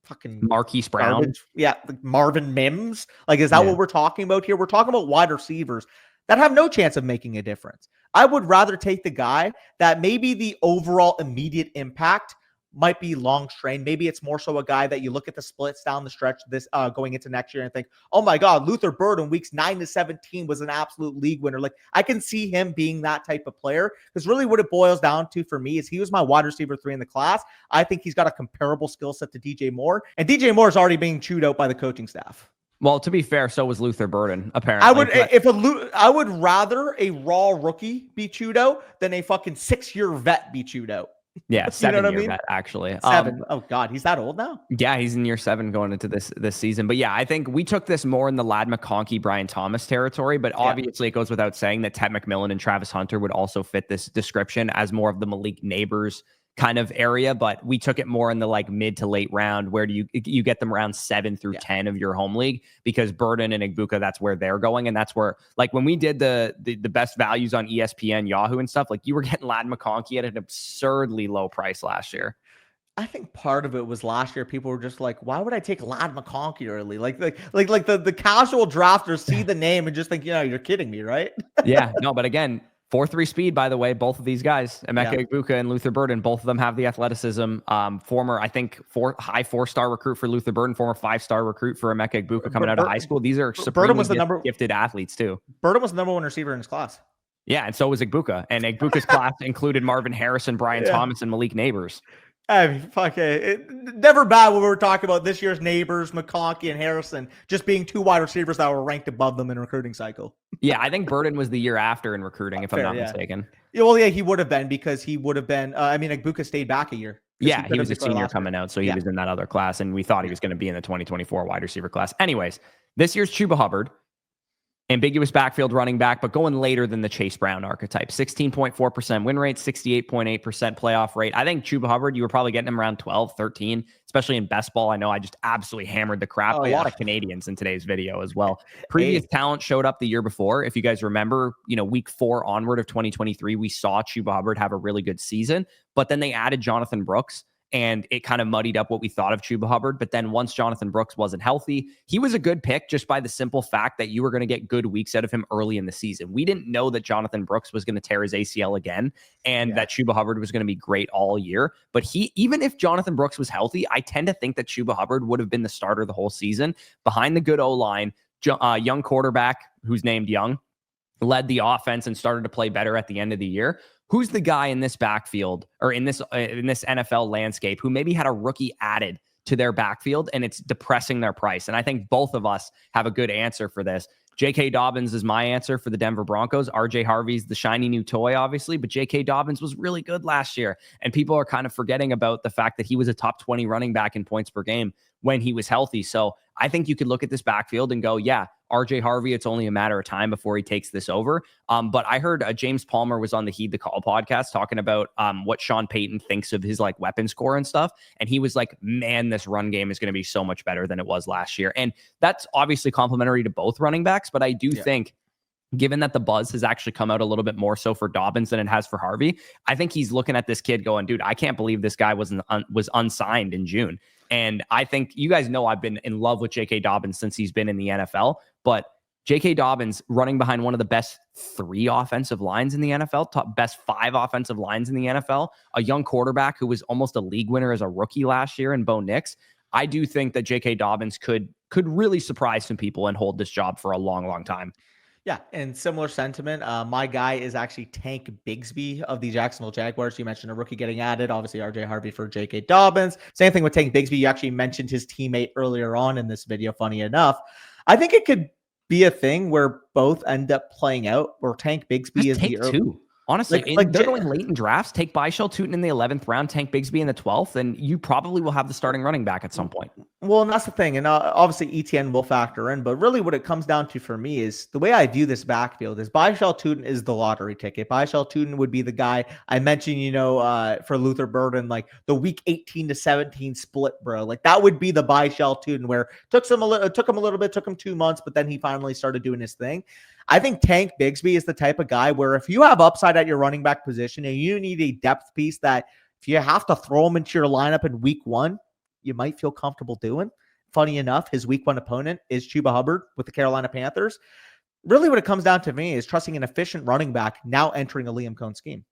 fucking Marquise Brown. Garbage. Yeah, like Marvin Mims. Like, is that what we're talking about here? We're talking about wide receivers that have no chance of making a difference. I would rather take the guy that maybe the overall immediate impact might be long strain. Maybe it's more so a guy that you look at the splits down the stretch this going into next year and think, oh my God, Luther Burden weeks 9 to 17 was an absolute league winner. Like I can see him being that type of player because really what it boils down to for me is he was my wide receiver 3 in the class. I think he's got a comparable skill set to DJ Moore, and DJ Moore is already being chewed out by the coaching staff. Well, to be fair, so was Luther Burden, apparently. I would rather a raw rookie be chewed out than a fucking 6-year vet be chewed out. Yeah, 7-year vet, actually. 7. Oh God, he's that old now? Yeah, he's in year 7 going into this season. But yeah, I think we took this more in the Ladd McConkey, Brian Thomas territory. But obviously, it goes without saying that Ted McMillan and Travis Hunter would also fit this description as more of the Malik Neighbors kind of area. But we took it more in the like mid to late round, where you get them around 7 through 10 of your home league, because Burden and Egbuka, that's where they're going. And that's where, like, when we did the best values on ESPN, Yahoo and stuff, like you were getting Ladd McConkey at an absurdly low price last year. I think part of it was last year. People were just like, "Why would I take Ladd McConkey early?" Like the casual drafters see the name and just think, you're kidding me, right? Yeah, no, but again, 4.3 speed, by the way, both of these guys, Emeka Egbuka and Luther Burden, both of them have the athleticism. Former, I think, high 4-star recruit for Luther Burden, former 5-star recruit for Emeka Egbuka coming out of high school. These are supremely gifted athletes too. Burden was the number 1 receiver in his class. Yeah, and so was Egbuka. And Egbuka's class included Marvin Harrison, Brian Thomas, and Malik Neighbors. I mean, fuck it. Never bad when we were talking about this year's Neighbors, McConkey, and Harrison just being 2 wide receivers that were ranked above them in recruiting cycle. Yeah, I think Burden was the year after in recruiting, if I'm not mistaken. Yeah, well, yeah, he would have been because he would have been. Egbuka stayed back a year. Yeah, he was a senior coming out, so he was in that other class, and we thought he was going to be in the 2024 wide receiver class. Anyways, this year's Chuba Hubbard. Ambiguous backfield running back, but going later than the Chase Brown archetype. 16.4% win rate, 68.8% playoff rate. I think Chuba Hubbard, you were probably getting him around 12, 13, especially in best ball. I know I just absolutely hammered the crap. A lot of Canadians in today's video as well. Previous talent showed up the year before. If you guys remember, week 4 onward of 2023, we saw Chuba Hubbard have a really good season, but then they added Jonathan Brooks, and it kind of muddied up what we thought of Chuba Hubbard. But then once Jonathan Brooks wasn't healthy, he was a good pick just by the simple fact that you were going to get good weeks out of him early in the season. We didn't know that Jonathan Brooks was going to tear his ACL again and that Chuba Hubbard was going to be great all year. But even if Jonathan Brooks was healthy, I tend to think that Chuba Hubbard would have been the starter the whole season behind the good O-line, young quarterback who's named Young, led the offense and started to play better at the end of the year. Who's the guy in this backfield or in this NFL landscape who maybe had a rookie added to their backfield and it's depressing their price? And I think both of us have a good answer for this. J.K. Dobbins is my answer for the Denver Broncos. R.J. Harvey's the shiny new toy, obviously, but J.K. Dobbins was really good last year. And people are kind of forgetting about the fact that he was a top 20 running back in points per game when he was healthy. So I think you could look at this backfield and go, yeah, RJ Harvey, it's only a matter of time before he takes this over. But I heard James Palmer was on the Heed the Call podcast talking about what Sean Payton thinks of his like weapon score and stuff. And he was like, man, this run game is going to be so much better than it was last year. And that's obviously complimentary to both running backs. But I do think, given that the buzz has actually come out a little bit more so for Dobbins than it has for Harvey, I think he's looking at this kid going, dude, I can't believe this guy was unsigned in June. And I think you guys know I've been in love with J.K. Dobbins since he's been in the NFL. But J.K. Dobbins running behind one of the best 3 offensive lines in the NFL, best 5 offensive lines in the NFL, a young quarterback who was almost a league winner as a rookie last year in Bo Nix. I do think that J.K. Dobbins could really surprise some people and hold this job for a long, long time. Yeah, and similar sentiment. My guy is actually Tank Bigsby of the Jacksonville Jaguars. You mentioned a rookie getting added. Obviously, RJ Harvey for J.K. Dobbins. Same thing with Tank Bigsby. You actually mentioned his teammate earlier on in this video, funny enough. I think it could be a thing where both end up playing out, where Tank Bigsby is the two. Honestly, like they're going late in drafts. Take Byshell Tootin in the 11th round, Tank Bigsby in the 12th, and you probably will have the starting running back at some point. Well, and that's the thing. And obviously ETN will factor in, but really what it comes down to for me is the way I view this backfield is Byshell Tootin is the lottery ticket. Byshell Tootin would be the guy I mentioned, for Luther Burden, like the week 18 to 17 split, bro. Like that would be the Byshell Tootin where took him a little bit, took him 2 months, but then he finally started doing his thing. I think Tank Bigsby is the type of guy where if you have upside at your running back position and you need a depth piece that if you have to throw him into your lineup in week 1, you might feel comfortable doing. Funny enough, his week 1 opponent is Chuba Hubbard with the Carolina Panthers. Really what it comes down to me is trusting an efficient running back now entering a Liam Cohn scheme.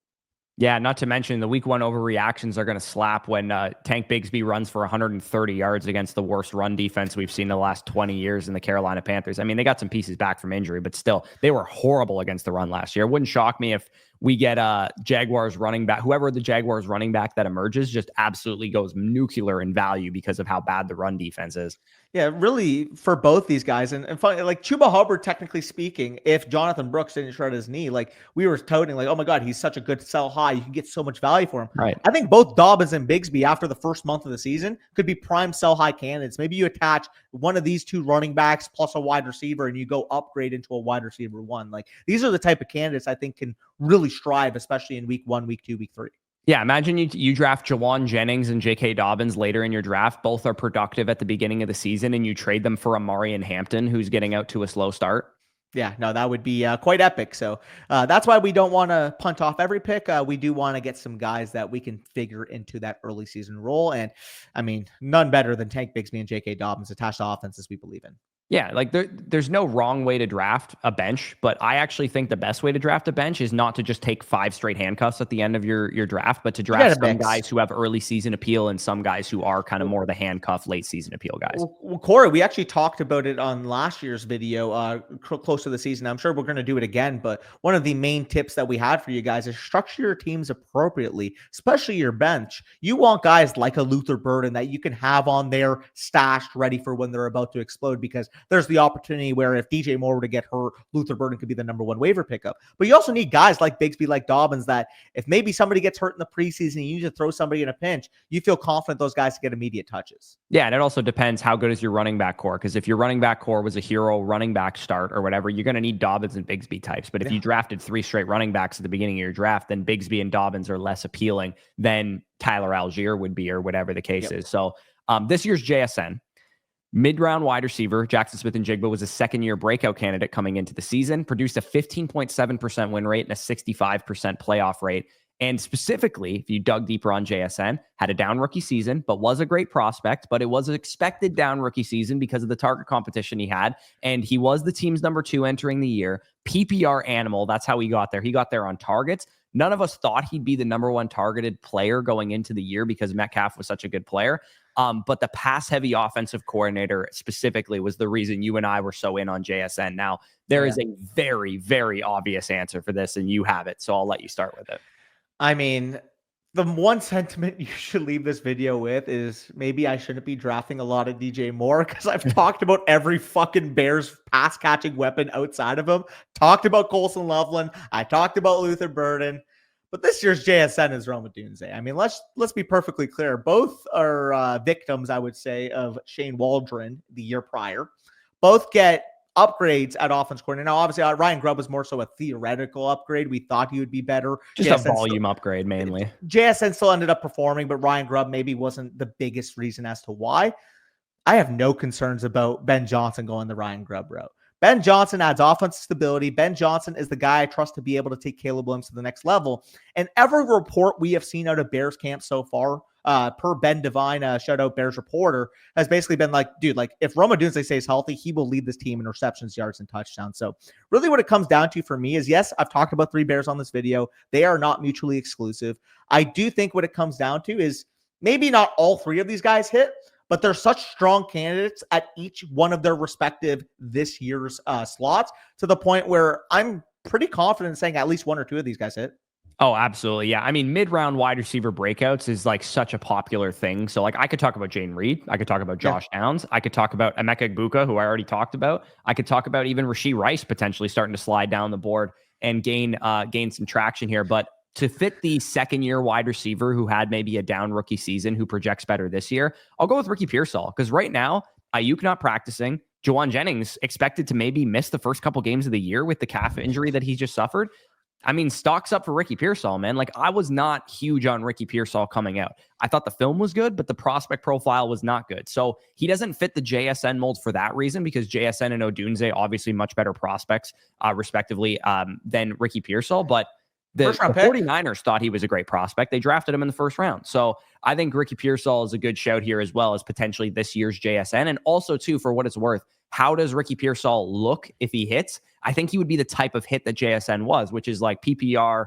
Yeah, not to mention the week 1 overreactions are going to slap when Tank Bigsby runs for 130 yards against the worst run defense we've seen in the last 20 years in the Carolina Panthers. I mean, they got some pieces back from injury, but still, they were horrible against the run last year. It wouldn't shock me if we get Jaguars running back, whoever the Jaguars running back that emerges just absolutely goes nuclear in value because of how bad the run defense is. Yeah, really for both these guys. And funny, like Chuba Hubbard, technically speaking, if Jonathan Brooks didn't shred his knee, like we were toting like, oh my God, he's such a good sell high. You can get so much value for him. Right. I think both Dobbins and Bigsby after the first month of the season could be prime sell high candidates. Maybe you attach one of these 2 running backs plus a wide receiver and you go upgrade into a wide receiver 1. Like these are the type of candidates I think can really strive, especially in week 1, week 2, week 3. Yeah, imagine you draft Jauan, Jennings, and J.K. Dobbins later in your draft. Both are productive at the beginning of the season, and you trade them for Amari and Hampton, who's getting out to a slow start. Yeah, no, that would be quite epic. So that's why we don't want to punt off every pick. We do want to get some guys that we can figure into that early season role. And, I mean, none better than Tank Bigsby and J.K. Dobbins attached to offenses we believe in. Yeah, like there's no wrong way to draft a bench, but I actually think the best way to draft a bench is not to just take 5 straight handcuffs at the end of your draft, but to draft some guys who have early season appeal and some guys who are kind of more the handcuff late season appeal guys. Well, Corey, we actually talked about it on last year's video close to the season. I'm sure we're going to do it again, but one of the main tips that we had for you guys is structure your teams appropriately, especially your bench. You want guys like a Luther Burden that you can have on there stashed ready for when they're about to explode, because there's the opportunity where if DJ Moore were to get hurt, Luther Burden could be the number 1 waiver pickup. But you also need guys like Bigsby, like Dobbins, that if maybe somebody gets hurt in the preseason and you need to throw somebody in a pinch, you feel confident those guys to get immediate touches. Yeah, and it also depends how good is your running back core, because if your running back core was a hero running back start or whatever, you're going to need Dobbins and Bigsby types. But if you drafted 3 straight running backs at the beginning of your draft, then Bigsby and Dobbins are less appealing than Tyler Algier would be or whatever the case is. So this year's JSN, mid-round wide receiver, Jackson Smith-Njigba was a second-year breakout candidate coming into the season, produced a 15.7% win rate and a 65% playoff rate. And specifically, if you dug deeper on JSN, had a down rookie season, but was a great prospect, but it was an expected down rookie season because of the target competition he had. And he was the team's number 2 entering the year. PPR animal, that's how he got there. He got there on targets. None of us thought he'd be the number 1 targeted player going into the year because Metcalf was such a good player. But the pass-heavy offensive coordinator specifically was the reason you and I were so in on JSN. Now, there is a very, very obvious answer for this, and you have it. So I'll let you start with it. I mean, the one sentiment you should leave this video with is maybe I shouldn't be drafting a lot of DJ Moore, because I've talked about every fucking Bears pass-catching weapon outside of him. Talked about Colson Loveland. I talked about Luther Burden. But this year's JSN is Rome Odunze. I mean, let's be perfectly clear. Both are victims, I would say, of Shane Waldron the year prior. Both get upgrades at offense coordinator. Now, obviously, Ryan Grubb was more so a theoretical upgrade. We thought he would be better. Just JSN a volume upgrade, mainly. JSN still ended up performing, but Ryan Grubb maybe wasn't the biggest reason as to why. I have no concerns about Ben Johnson going the Ryan Grubb route. Ben Johnson adds offensive stability. Ben Johnson is the guy I trust to be able to take Caleb Williams to the next level. And every report we have seen out of Bears camp so far, per Ben Devine, shout out Bears reporter, has basically been like, dude, like if Rome Odunze stays healthy, he will lead this team in receptions, yards, and touchdowns. So really what it comes down to for me is, yes, I've talked about 3 Bears on this video. They are not mutually exclusive. I do think what it comes down to is maybe not all 3 of these guys hit, but they're such strong candidates at each one of their respective this year's slots, to the point where I'm pretty confident in saying at least one or two of these guys hit. Oh, absolutely. Yeah. I mean, mid-round wide receiver breakouts is like such a popular thing. So like I could talk about Jane Reed. I could talk about Josh Downs. I could talk about Emeka Egbuka, who I already talked about. I could talk about even Rashee Rice potentially starting to slide down the board and gain some traction here. But to fit the second-year wide receiver who had maybe a down rookie season, who projects better this year, I'll go with Ricky Pearsall, because right now, Ayuk not practicing, Jauan Jennings expected to maybe miss the first couple games of the year with the calf injury that he just suffered. I mean, stocks up for Ricky Pearsall, man. Like, I was not huge on Ricky Pearsall coming out. I thought the film was good, but the prospect profile was not good. So he doesn't fit the JSN mold for that reason, because JSN and Odunze obviously much better prospects, respectively, than Ricky Pearsall. But the 49ers thought he was a great prospect. They drafted him in the first round. So I think Ricky Pearsall is a good shout here, as well as potentially this year's JSN. And also, too, for what it's worth, how does Ricky Pearsall look if he hits? I think he would be the type of hit that JSN was, which is like PPR,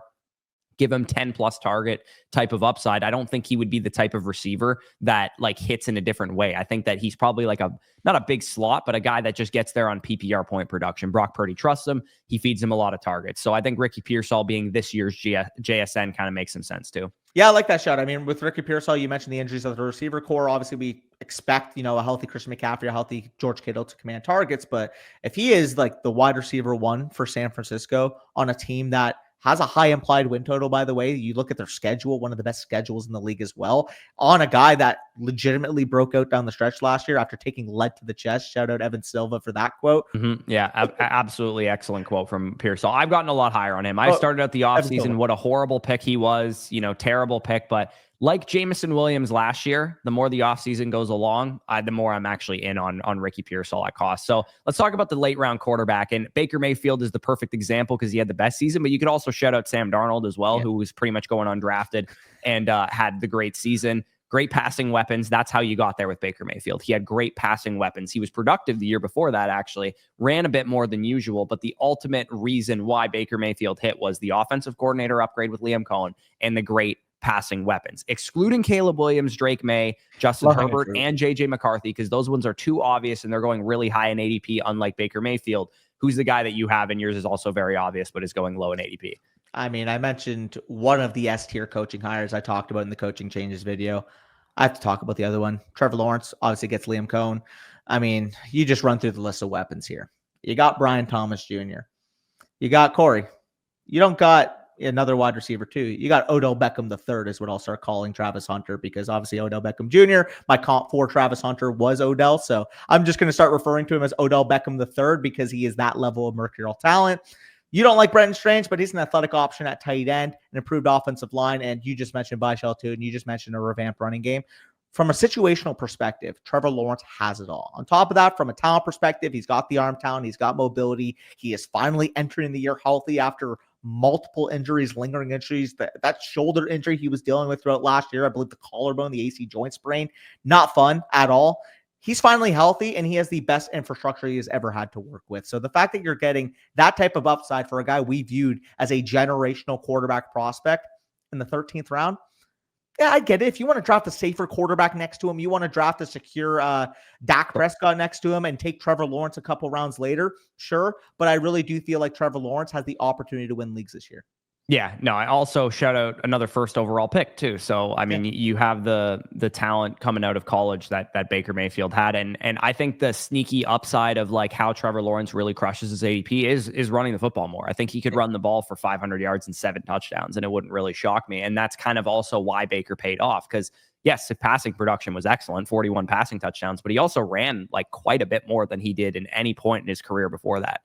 give him 10 plus target type of upside. I don't think he would be the type of receiver that like hits in a different way. I think that he's probably like not a big slot, but a guy that just gets there on PPR point production. Brock Purdy trusts him. He feeds him a lot of targets. So I think Ricky Pearsall being this year's JSN kind of makes some sense too. Yeah, I like that shot. I mean, with Ricky Pearsall, you mentioned the injuries of the receiver core. Obviously, we expect, a healthy Christian McCaffrey, a healthy George Kittle to command targets. But if he is like the wide receiver one for San Francisco on a team that has a high implied win total, by the way, you look at their schedule, one of the best schedules in the league as well, on a guy that legitimately broke out down the stretch last year after taking lead to the chest. Shout out Evan Silva for that quote. Mm-hmm. Yeah, absolutely excellent quote from Pearsall. I've gotten a lot higher on him. I started out the offseason, what a horrible pick he was, terrible pick, but like Jameson Williams last year, the more the offseason goes along, the more I'm actually in on Ricky Pearsall at cost. So let's talk about the late round quarterback. And Baker Mayfield is the perfect example because he had the best season, but you could also shout out Sam Darnold as well, who was pretty much going undrafted and had the great season. Great passing weapons. That's how you got there with Baker Mayfield. He had great passing weapons. He was productive the year before that, actually. Ran a bit more than usual, but the ultimate reason why Baker Mayfield hit was the offensive coordinator upgrade with Liam Cohen and the great passing weapons, excluding Caleb Williams, Drake May, Justin Herbert, and JJ McCarthy, because those ones are too obvious and they're going really high in ADP, unlike Baker Mayfield, who's the guy that you have, and yours is also very obvious, but is going low in ADP. I mean, I mentioned one of the S-tier coaching hires I talked about in the coaching changes video. I have to talk about the other one. Trevor Lawrence obviously gets Liam Cohen. I mean, you just run through the list of weapons here. You got Brian Thomas Jr. You got Corey. You don't got another wide receiver too. You got Odell Beckham III is what I'll start calling Travis Hunter, because obviously Odell Beckham Jr., my comp for Travis Hunter was Odell. So I'm just going to start referring to him as Odell Beckham III because he is that level of mercurial talent. You don't like Brenton Strange, but he's an athletic option at tight end, an improved offensive line. And you just mentioned Byshell too, and you just mentioned a revamped running game. From a situational perspective, Trevor Lawrence has it all. On top of that, from a talent perspective, he's got the arm talent, he's got mobility. He is finally entering the year healthy after multiple injuries, lingering injuries. That shoulder injury he was dealing with throughout last year, I believe the collarbone, the AC joint sprain, not fun at all. He's finally healthy, and he has the best infrastructure he has ever had to work with. So the fact that you're getting that type of upside for a guy we viewed as a generational quarterback prospect in the 13th round, yeah, I get it. If you want to draft a safer quarterback next to him, you want to draft a secure Dak Prescott next to him and take Trevor Lawrence a couple rounds later, sure. But I really do feel like Trevor Lawrence has the opportunity to win leagues this year. Yeah, no, I also shout out another first overall pick too. So, I mean, you have the talent coming out of college that Baker Mayfield had. And I think the sneaky upside of like how Trevor Lawrence really crushes his ADP is running the football more. I think he could run the ball for 500 yards and 7 touchdowns, and it wouldn't really shock me. And that's kind of also why Baker paid off, because yes, his passing production was excellent, 41 passing touchdowns, but he also ran like quite a bit more than he did in any point in his career before that.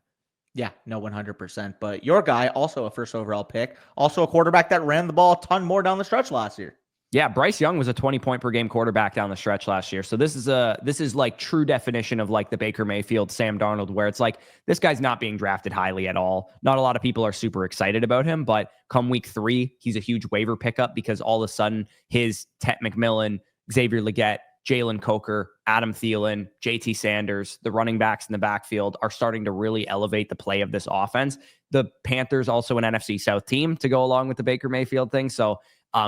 Yeah, no, 100%. But your guy, also a first overall pick, also a quarterback that ran the ball a ton more down the stretch last year. Yeah, Bryce Young was a 20-point per game quarterback down the stretch last year. So this is like true definition of like the Baker Mayfield, Sam Darnold, where it's like this guy's not being drafted highly at all. Not a lot of people are super excited about him, but come week 3, he's a huge waiver pickup because all of a sudden his Tet McMillan, Xavier Legette, Jalen Coker, Adam Thielen, JT Sanders, the running backs in the backfield are starting to really elevate the play of this offense. The Panthers also an NFC South team to go along with the Baker Mayfield thing. So,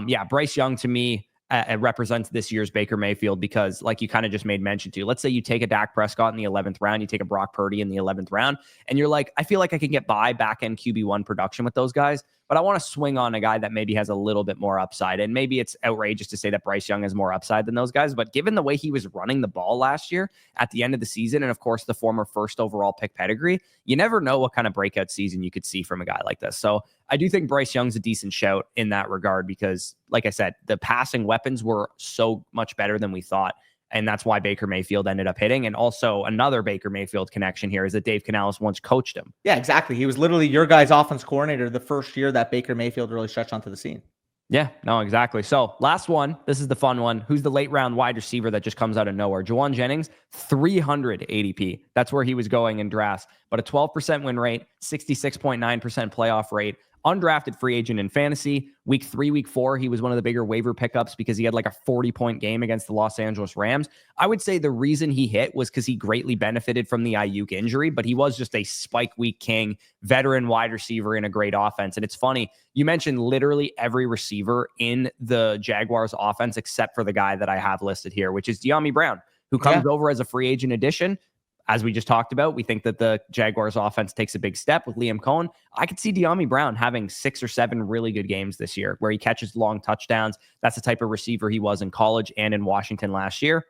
yeah, Bryce Young to me it represents this year's Baker Mayfield, because like you kind of just made mention to, let's say you take a Dak Prescott in the 11th round, you take a Brock Purdy in the 11th round, and you're like, I feel like I can get by back-end QB1 production with those guys, but I want to swing on a guy that maybe has a little bit more upside. And maybe it's outrageous to say that Bryce Young has more upside than those guys, but given the way he was running the ball last year at the end of the season, and of course the former first overall pick pedigree, you never know what kind of breakout season you could see from a guy like this. So I do think Bryce Young's a decent shout in that regard, because like I said, the passing weapons were so much better than we thought. And that's why Baker Mayfield ended up hitting. And also another Baker Mayfield connection here is that Dave Canales once coached him. Yeah, exactly. He was literally your guy's offense coordinator the first year that Baker Mayfield really stretched onto the scene. Yeah, no, exactly. So last one, this is the fun one. Who's the late round wide receiver that just comes out of nowhere? Jauan Jennings, 300 ADP. That's where he was going in drafts, but a 12% win rate, 66.9% playoff rate. Undrafted free agent in fantasy. Week 3, week 4, he was one of the bigger waiver pickups because he had like a 40-point game against the Los Angeles Rams. I would say the reason he hit was because he greatly benefited from the Ayuk injury, but he was just a spike week king, veteran wide receiver in a great offense. And it's funny, you mentioned literally every receiver in the Jaguars offense except for the guy that I have listed here, which is Dyami Brown, who comes over as a free agent addition. As we just talked about, we think that the Jaguars offense takes a big step with Liam Cohen. I could see Dyami Brown having 6 or 7 really good games this year where he catches long touchdowns. That's the type of receiver he was in college and in Washington last year.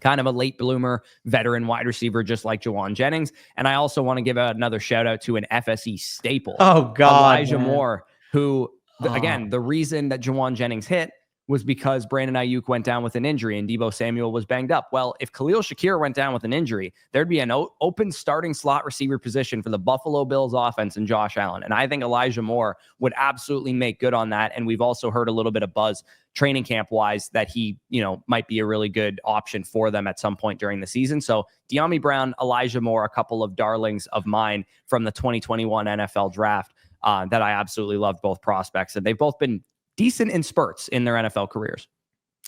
Kind of a late bloomer, veteran wide receiver, just like Jauan Jennings. And I also want to give another shout out to an FSE staple. Oh, God. Elijah Moore, who, again, the reason that Jauan Jennings hit was because Brandon Ayuk went down with an injury and Deebo Samuel was banged up. Well, if Khalil Shakir went down with an injury, there'd be an open starting slot receiver position for the Buffalo Bills offense and Josh Allen. And I think Elijah Moore would absolutely make good on that. And we've also heard a little bit of buzz training camp wise that he, might be a really good option for them at some point during the season. So Dyami Brown, Elijah Moore, a couple of darlings of mine from the 2021 NFL draft that I absolutely loved both prospects. And they've both been decent in spurts in their NFL careers.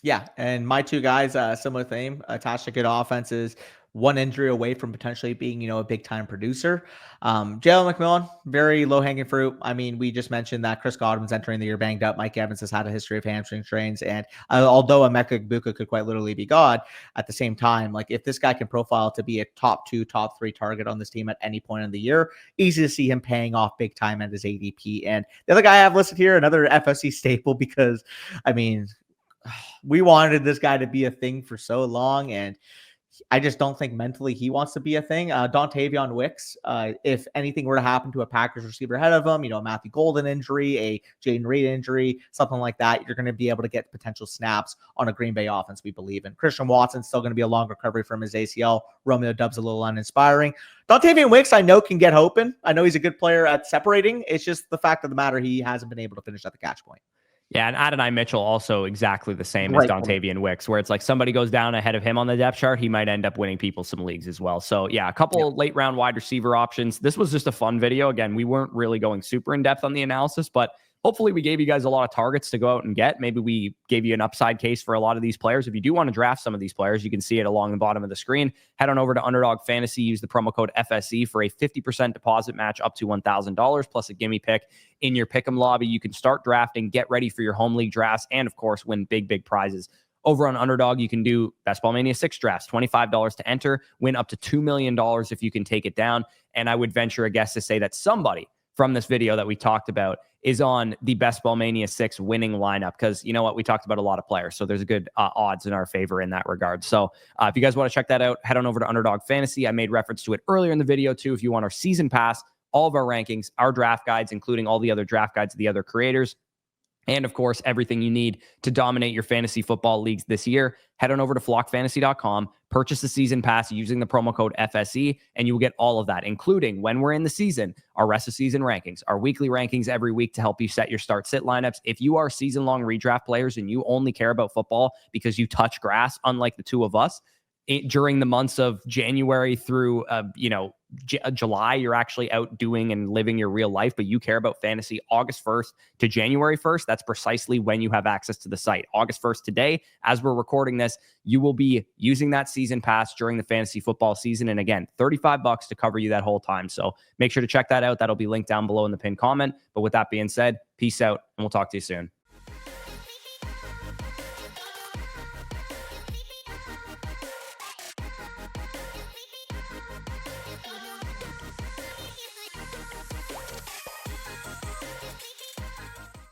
Yeah, and my two guys, similar theme, attached to good offenses, one injury away from potentially being, a big-time producer. Jalen McMillan, very low-hanging fruit. I mean, we just mentioned that Chris Godwin's entering the year banged up. Mike Evans has had a history of hamstring strains. And although Emeka Egbuka could quite literally be God, at the same time, like if this guy can profile to be a top 2, top 3 target on this team at any point in the year, easy to see him paying off big time at his ADP. And the other guy I have listed here, another FSC staple, because, I mean, we wanted this guy to be a thing for so long, and I just don't think mentally he wants to be a thing. Dontavion Wicks, if anything were to happen to a Packers receiver ahead of him, a Matthew Golden injury, a Jaden Reed injury, something like that, you're going to be able to get potential snaps on a Green Bay offense we believe in. Christian Watson's still going to be a long recovery from his ACL. Romeo Doubs a little uninspiring. Dontavion Wicks, I know, can get open. I know he's a good player at separating. It's just the fact of the matter, he hasn't been able to finish at the catch point. Yeah, and Adonai Mitchell also exactly the same as Dontavion Wicks, where it's like somebody goes down ahead of him on the depth chart, he might end up winning people some leagues as well. So yeah, a couple late round wide receiver options. This was just a fun video. Again, we weren't really going super in depth on the analysis, but hopefully we gave you guys a lot of targets to go out and get. Maybe we gave you an upside case for a lot of these players. If you do want to draft some of these players, you can see it along the bottom of the screen. Head on over to Underdog Fantasy. Use the promo code FSE for a 50% deposit match up to $1,000 plus a gimme pick in your pick'em lobby. You can start drafting, get ready for your home league drafts, and of course, win big prizes. Over on Underdog, you can do Best Ball Mania 6 drafts, $25 to enter, win up to $2 million if you can take it down. And I would venture a guess to say that somebody from this video that we talked about is on the Best Ball Mania 6 winning lineup, because you know what, we talked about a lot of players, so there's a good odds in our favor in that regard. So if you guys want to check that out, head on over to Underdog Fantasy. I made reference to it earlier in the video too. If you want our season pass, all of our rankings, our draft guides, including all the other draft guides of the other creators, and of course, everything you need to dominate your fantasy football leagues this year, head on over to flockfantasy.com, purchase the season pass using the promo code FSE, and you will get all of that, including when we're in the season, our rest of season rankings, our weekly rankings every week to help you set your start-sit lineups. If you are season-long redraft players and you only care about football because you touch grass, unlike the two of us, during the months of January through, July, you're actually out doing and living your real life, but you care about fantasy August 1st to January 1st. That's precisely when you have access to the site. August 1st today, as we're recording this, you will be using that season pass during the fantasy football season. And again, $35 to cover you that whole time. So make sure to check that out. That'll be linked down below in the pinned comment. But with that being said, peace out, and we'll talk to you soon.